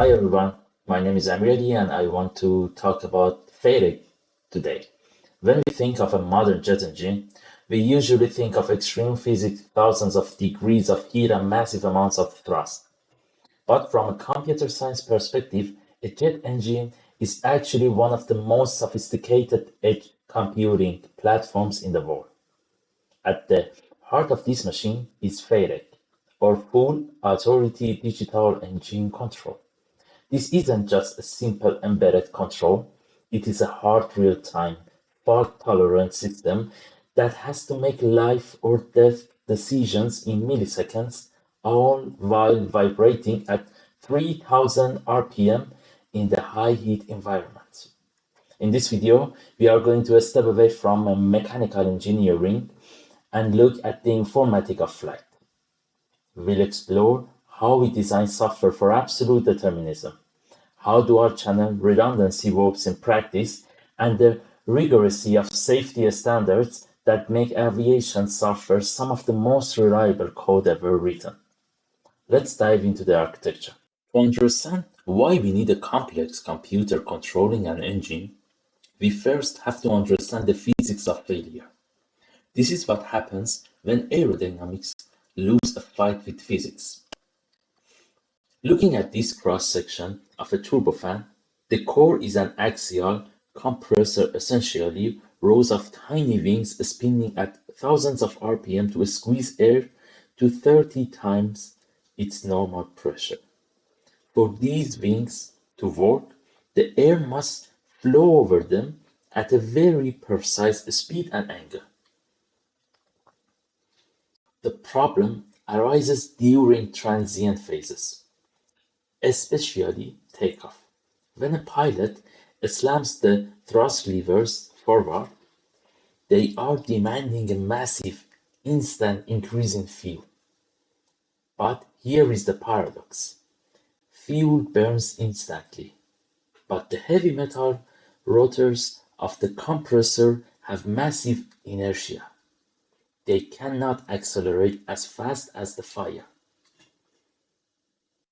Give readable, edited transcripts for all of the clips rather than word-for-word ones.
Hi everyone, my name is Amreli and I want to talk about FADEC today. When we think of a modern jet engine, we usually think of extreme physics, thousands of degrees of heat and massive amounts of thrust. But from a computer science perspective, a jet engine is actually one of the most sophisticated edge computing platforms in the world. At the heart of this machine is FADEC, or Full Authority Digital Engine Control. This isn't just a simple embedded control, it is a hard real-time, fault-tolerant system that has to make life or death decisions in milliseconds, all while vibrating at 3000 RPM in the high heat environment. In this video, we are going to step away from mechanical engineering and look at the informatics of flight. We'll explore how we design software for absolute determinism, how dual channel redundancy works in practice, and the rigorousy of safety standards that make aviation software some of the most reliable code ever written. Let's dive into the architecture. To understand why we need a complex computer controlling an engine, we first have to understand the physics of failure. This is what happens when aerodynamics lose a fight with physics. Looking at this cross-section of a turbofan, the core is an axial compressor, essentially rows of tiny wings spinning at thousands of RPM to squeeze air to 30 times its normal pressure. For these wings to work, the air must flow over them at a very precise speed and angle. The problem arises during transient phases, especially takeoff. When a pilot slams the thrust levers forward, they are demanding a massive, instant increase in fuel. But here is the paradox. Fuel burns instantly, but the heavy metal rotors of the compressor have massive inertia. They cannot accelerate as fast as the fire.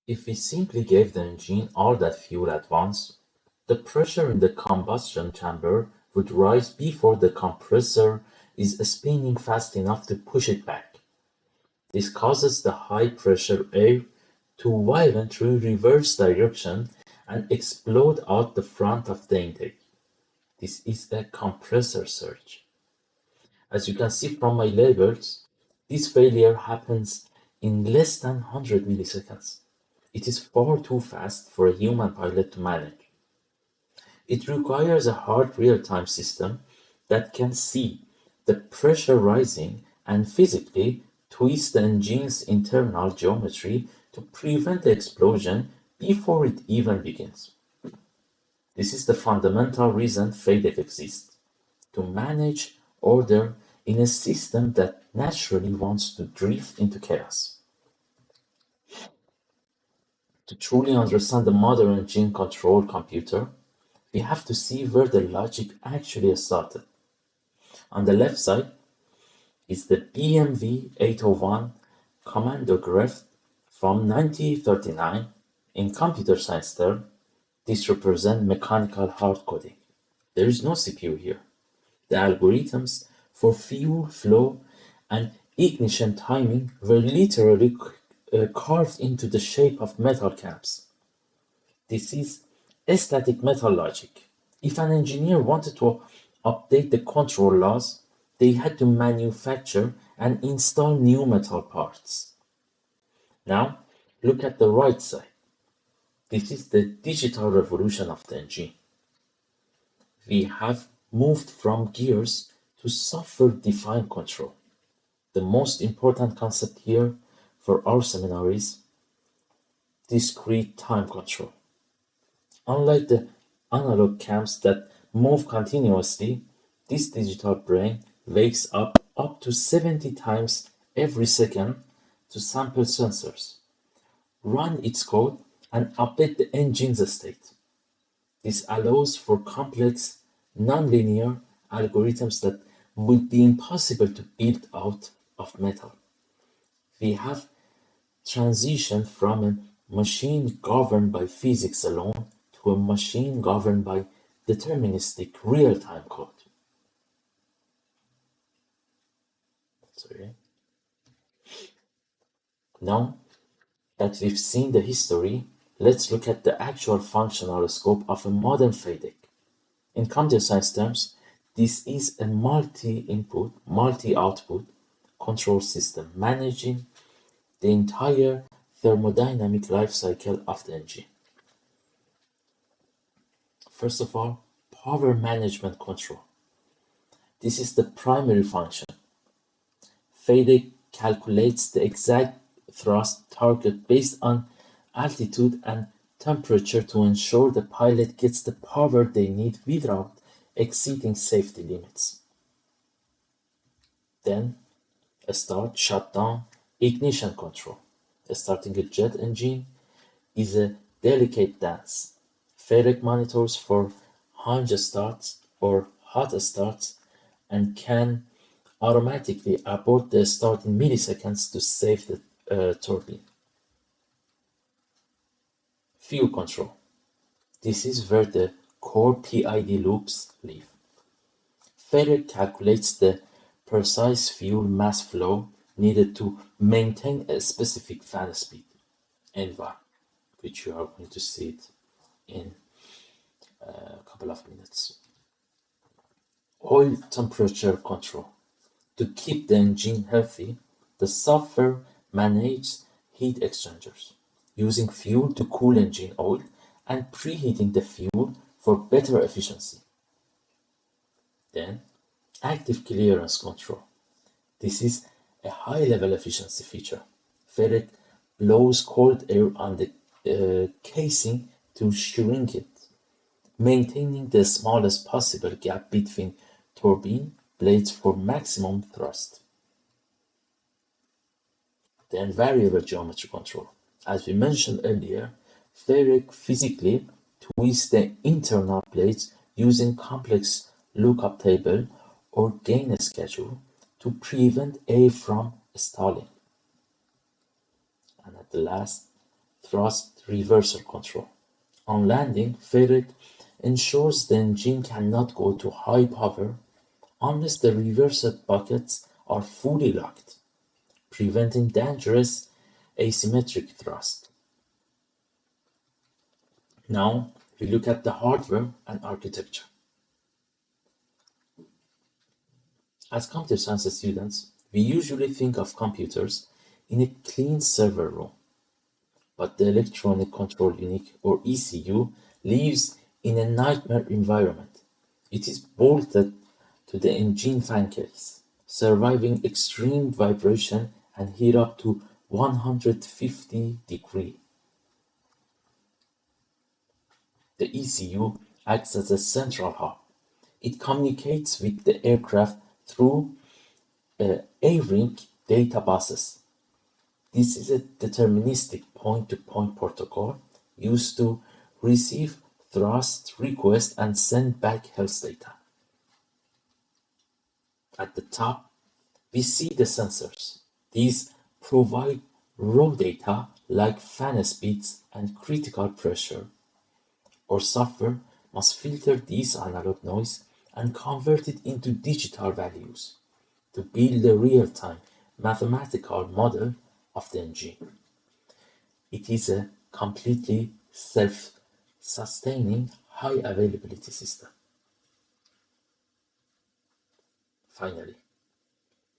If we simply gave the engine all that fuel at once, the pressure in the combustion chamber would rise before the compressor is spinning fast enough to push it back. This causes the high-pressure air to violently reverse direction and explode out the front of the intake. This is a compressor surge. As you can see from my labels, this failure happens in less than 100 milliseconds. It is far too fast for a human pilot to manage. It requires a hard real-time system that can see the pressure rising and physically twist the engine's internal geometry to prevent the explosion before it even begins. This is the fundamental reason FADEC exists, to manage order in a system that naturally wants to drift into chaos. To truly understand the modern engine control computer, we have to see where the logic actually started. On the left side is the BMW 801 commando graph from 1939. In computer science term, this represents mechanical hard coding. There is no CPU here. The algorithms for fuel flow and ignition timing were literally carved into the shape of metal caps. This is static metal logic. If an engineer wanted to update the control laws, they had to manufacture and install new metal parts. Now, look at the right side. This is the digital revolution of the engine. We have moved from gears to software-defined control. The most important concept here for our seminar is discrete time control. Unlike the analog cams that move continuously, this digital brain wakes up to 70 times every second to sample sensors, run its code, and update the engine's state. This allows for complex, nonlinear algorithms that would be impossible to build out of metal. We have transitioned from an machine governed by physics alone to a machine governed by deterministic real-time code. Sorry. Now that we've seen the history, let's look at the actual functional scope of a modern FADEC. In computer science terms, this is a multi-input, multi-output control system managing the entire thermodynamic life cycle of the engine. First of all, power management control. This is the primary function. FADEC calculates the exact thrust target based on altitude and temperature to ensure the pilot gets the power they need without exceeding safety limits. Then, start, shutdown, ignition control. Starting a jet engine is a delicate dance. FADEC monitors for hinge starts or hot starts and can automatically abort the start in milliseconds to save the turbine. Fuel control. This is where the core PID loops live. FADEC calculates the precise fuel mass flow needed to maintain a specific fan speed, N1, which you are going to see it in a couple of minutes. Oil temperature control. To keep the engine healthy, the software manages heat exchangers, using fuel to cool engine oil and preheating the fuel for better efficiency. Then, active clearance control. This is a high-level efficiency feature. FADEC blows cold air on the casing to shrink it, maintaining the smallest possible gap between turbine blades for maximum thrust. Then variable geometry control. As we mentioned earlier, FADEC physically twists the internal blades using complex lookup table or gain schedule to prevent air from stalling. And at the last, thrust reversal control. On landing, FADEC ensures the engine cannot go to high power unless the reversed buckets are fully locked, preventing dangerous asymmetric thrust. Now we look at the hardware and architecture. As computer science students, we usually think of computers in a clean server room, but the electronic control unit, or ECU, lives in a nightmare environment. It is bolted to the engine fan case, surviving extreme vibration and heat up to 150 degrees. The ECU acts as a central hub. It communicates with the aircraft through ARINC data buses. This is a deterministic point-to-point protocol used to receive thrust requests and send back health data. At the top, we see the sensors. These provide raw data like fan speeds and critical pressure. Our software must filter this analog noise and convert it into digital values to build a real-time mathematical model of the engine. It is a completely self-sustaining, high-availability system. Finally,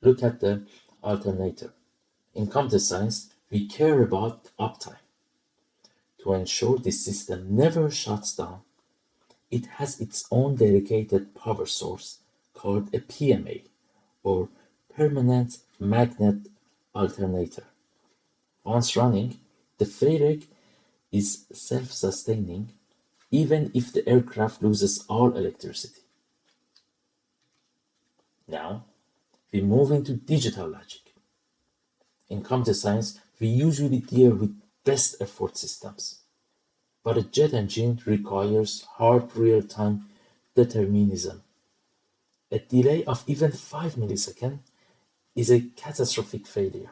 look at the alternator. In computer science, we care about uptime. To ensure this system never shuts down, it has its own dedicated power source called a PMA, or Permanent Magnet Alternator. Once running, the FADEC is self-sustaining even if the aircraft loses all electricity. Now, we move into digital logic. In computer science, we usually deal with best effort systems, but a jet engine requires hard real-time determinism. A delay of even 5 milliseconds is a catastrophic failure.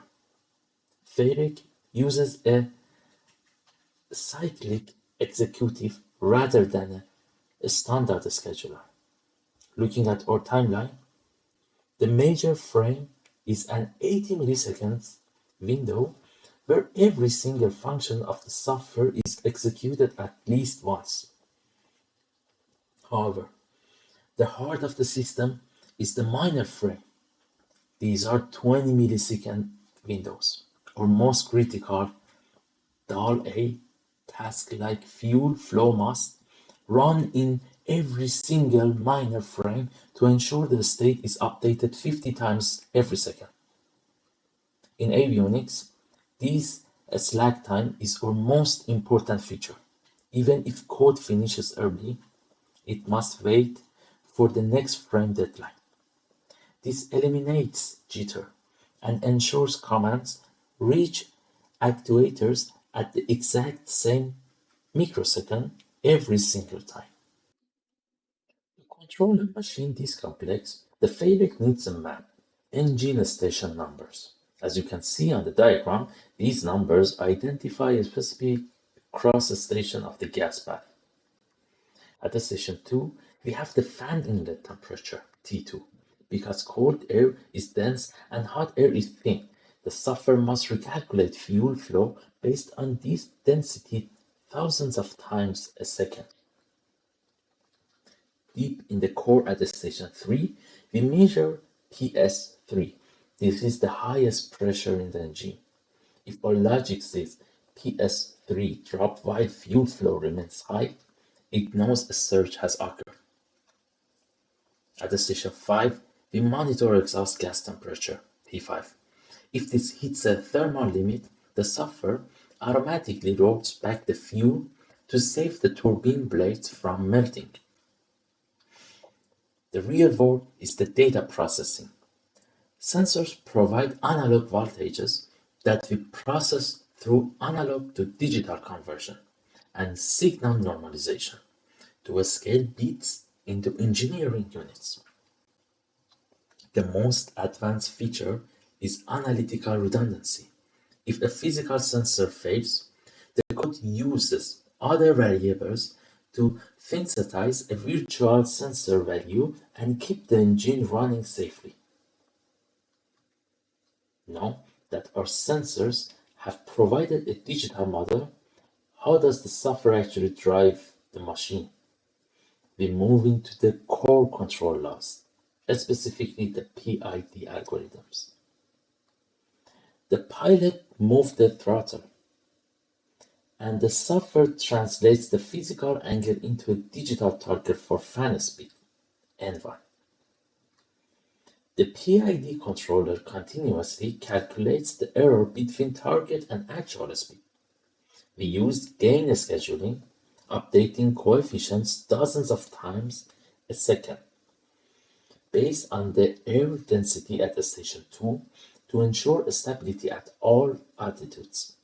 FADEC uses a cyclic executive rather than a standard scheduler. Looking at our timeline, the major frame is an 80 milliseconds window where every single function of the software is executed at least once. However, the heart of the system is the minor frame. These are 20 millisecond windows. Our most critical DAL A task like fuel flow must run in every single minor frame to ensure the state is updated 50 times every second. In avionics, this slack time is our most important feature. Even if code finishes early, it must wait for the next frame deadline. This eliminates jitter and ensures commands reach actuators at the exact same microsecond every single time. To control a machine this complex, the FADEC needs a map, engine station numbers. As you can see on the diagram, these numbers identify a specific cross station of the gas bath. At the station 2, we have the fan inlet temperature, T2. Because cold air is dense and hot air is thin, the software must recalculate fuel flow based on this density thousands of times a second. Deep in the core at the station 3, we measure PS3. This is the highest pressure in the engine. If our logic says PS3 drop while fuel flow remains high, it knows a surge has occurred. At the station 5, we monitor exhaust gas temperature, T5. If this hits a thermal limit, the software automatically routes back the fuel to save the turbine blades from melting. The real world is the data processing. Sensors provide analog voltages that we process through analog to digital conversion and signal normalization to scale bits into engineering units. The most advanced feature is analytical redundancy. If a physical sensor fails, the code uses other variables to synthesize a virtual sensor value and keep the engine running safely. Now that our sensors have provided a digital model, how does the software actually drive the machine? We move into the core control laws, specifically the PID algorithms. The pilot moves the throttle, and the software translates the physical angle into a digital target for fan speed, N1. The PID controller continuously calculates the error between target and actual speed. We use gain scheduling, updating coefficients dozens of times a second, based on the air density at the station 2 to ensure stability at all altitudes.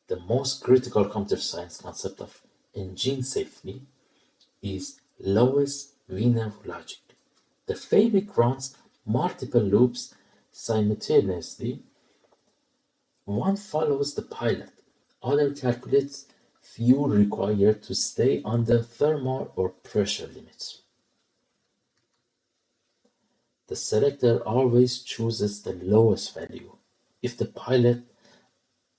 The most critical computer science concept of engine safety is lowest winner logic. The FADEC runs multiple loops simultaneously. One follows the pilot, other calculates fuel required to stay under thermal or pressure limits. The selector always chooses the lowest value. If the pilot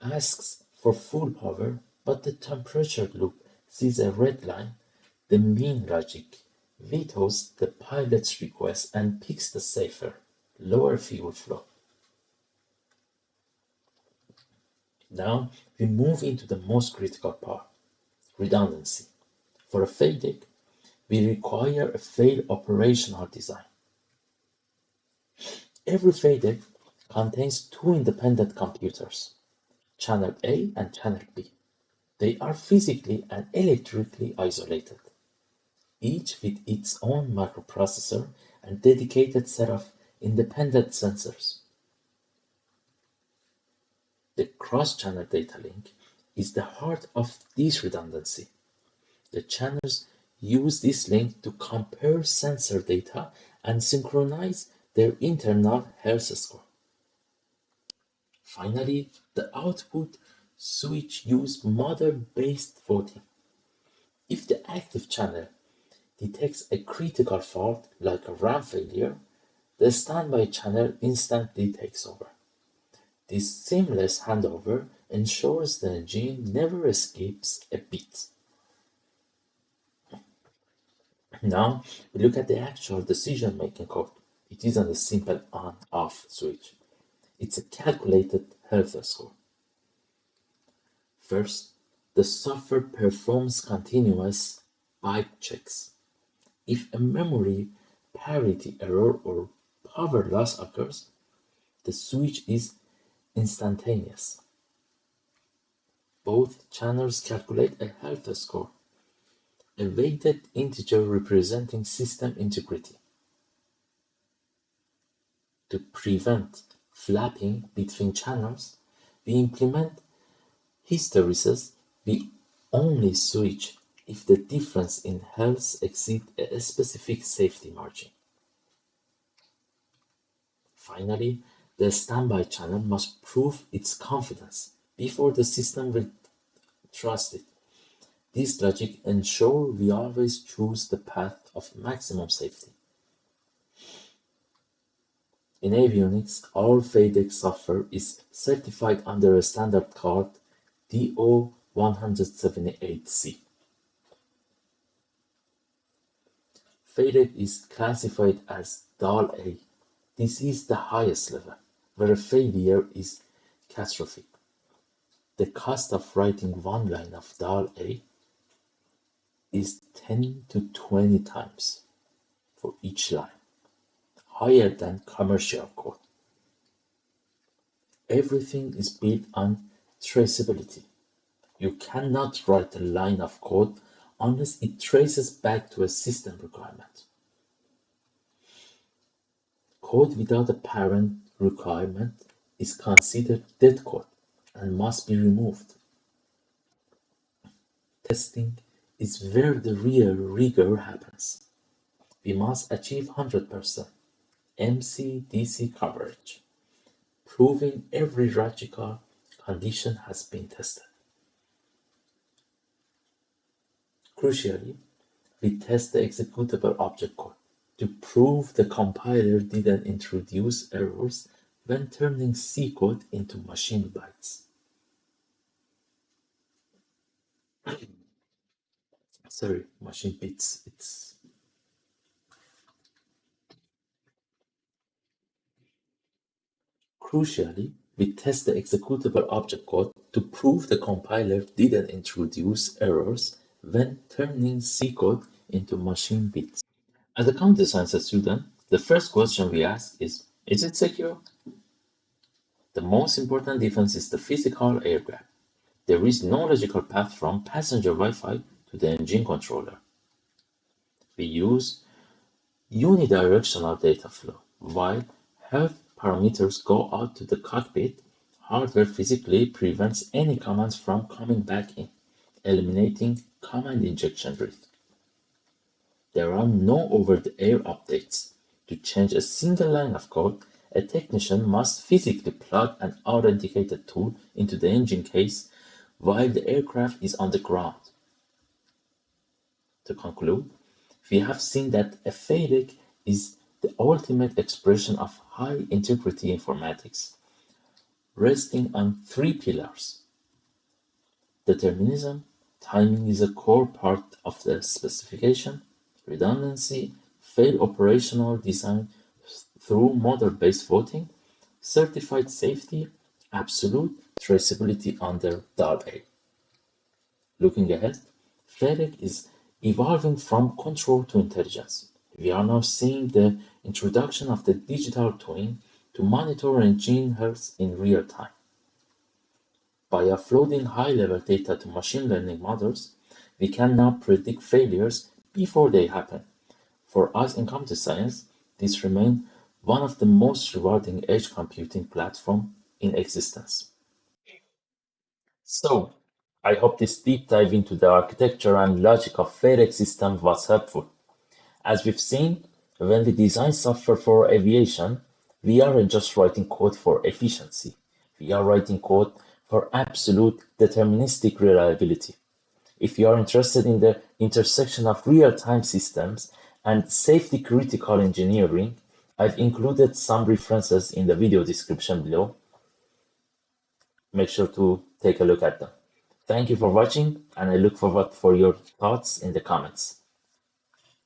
asks for full power, but the temperature loop sees a red line, the mean logic vetoes the pilot's request and picks the safer, lower fuel flow. Now we move into the most critical part, redundancy. For a FADEC, we require a fail operational design. Every FADEC contains two independent computers, channel A and channel B. They are physically and electrically isolated, each with its own microprocessor and dedicated set of independent sensors. The cross-channel data link is the heart of this redundancy. The channels use this link to compare sensor data and synchronize their internal health score. Finally, the output switch use model-based voting. If the active channel detects a critical fault like a RAM failure, the standby channel instantly takes over. This seamless handover ensures the engine never escapes a beat. Now we look at the actual decision-making code. It isn't a simple on-off switch. It's a calculated health score. First, the software performs continuous pipe checks. If a memory parity error or power loss occurs, the switch is instantaneous. Both channels calculate a health score, a weighted integer representing system integrity. To prevent flapping between channels, we implement hysteresis. We only switch if the difference in health exceeds a specific safety margin. Finally, the standby channel must prove its confidence before the system will trust it. This logic ensures we always choose the path of maximum safety. In avionics, all FADEC software is certified under a standard called DO 178C. FADEC is classified as DAL A. This is the highest level, where a failure is catastrophic. The cost of writing one line of DAL A is 10 to 20 times for each line, higher than commercial code. Everything is built on traceability. You cannot write a line of code unless it traces back to a system requirement. Code without a parent requirement is considered dead code and must be removed. Testing is where the real rigor happens. We must achieve 100% MC/DC coverage, proving every logical condition has been tested. Crucially, we test the executable object code to prove the compiler didn't introduce errors when turning C code into machine bytes. Machine bits. Crucially, we test the executable object code to prove the compiler didn't introduce errors when turning C code into machine bits. As a computer science student, the first question we ask is it secure? The most important difference is the physical air gap. There is no logical path from passenger Wi-Fi to the engine controller. We use unidirectional data flow. While health parameters go out to the cockpit, hardware physically prevents any commands from coming back in, eliminating command injection risk. There are no over-the-air updates. To change a single line of code, a technician must physically plug an authenticated tool into the engine case while the aircraft is on the ground. To conclude, we have seen that a FADEC is the ultimate expression of high-integrity informatics, resting on three pillars. Determinism, timing is a core part of the specification. Redundancy, fail operational design through model-based voting. Certified safety, absolute traceability under DAL A. Looking ahead, FADEC is evolving from control to intelligence. We are now seeing the introduction of the digital twin to monitor engine health in real time. By uploading high-level data to machine learning models, we can now predict failures before they happen. For us in computer science, this remains one of the most rewarding edge computing platforms in existence. So, I hope this deep dive into the architecture and logic of FADEC system was helpful. As we've seen, when we design software for aviation, we aren't just writing code for efficiency. We are writing code for absolute deterministic reliability. If you are interested in the intersection of real-time systems and safety-critical engineering, I've included some references in the video description below. Make sure to take a look at them. Thank you for watching, and I look forward for your thoughts in the comments.